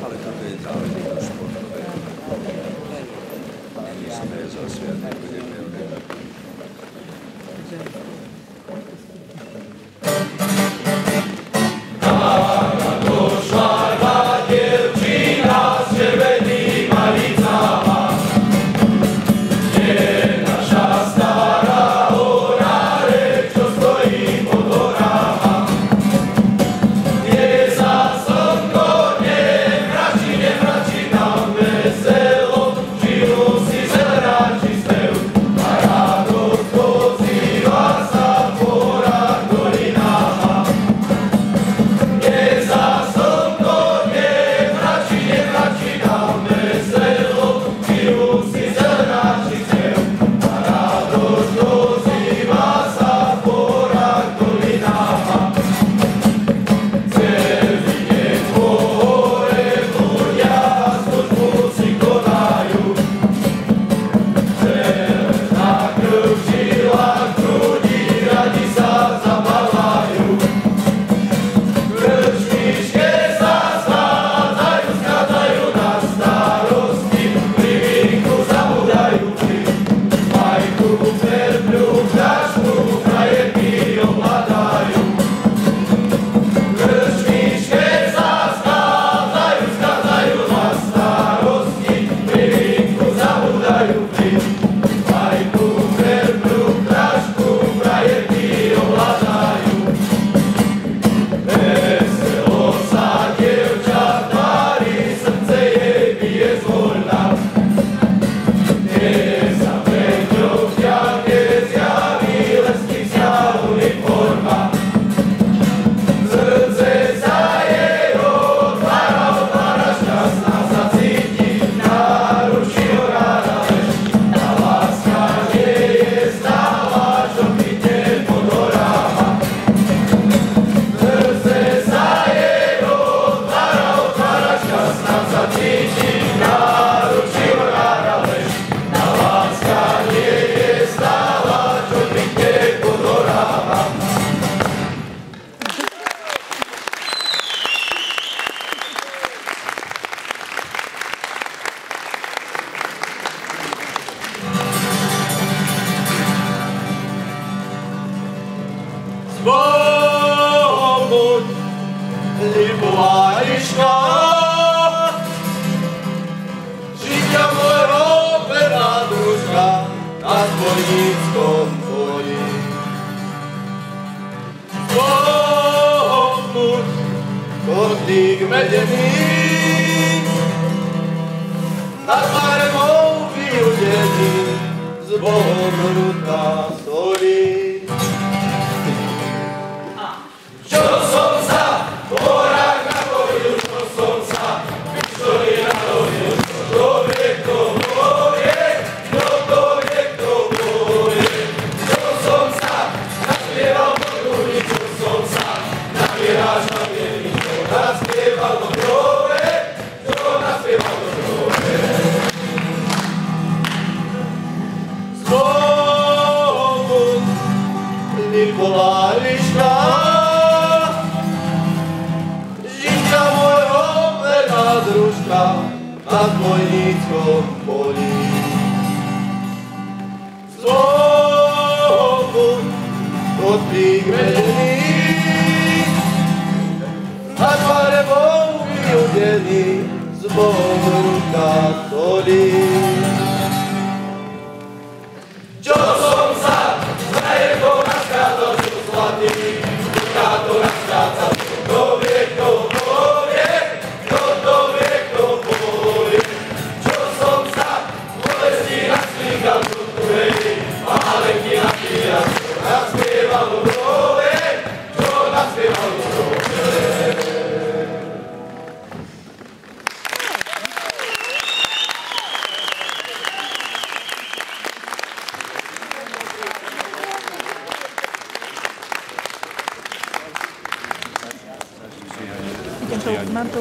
Ale toto je záležitosť športovej. My sme za sviatok budeme uvedať. Svobod, Libovajiška, žitia môjho pera družka na zbojníckom poli. Svobod, kotlík medený, na tváre mou vyudený, z Bohom ruka solí. Libovajiška, žitia môjho verná družka na zbojníckom poli. Svobod, kotlík medený, na tváre mou vyudený, z Bohom ruka solí. Čo som sa zajebol na skázal, čo zlatý, ruka to naskáca, kto vie, kto povie, kto to vie, kto povie. Čo som sa bolesti naslíkal, čo tu verí, málenky napíjal, čo naspieval do brove, čo naspieval do brove. Mám to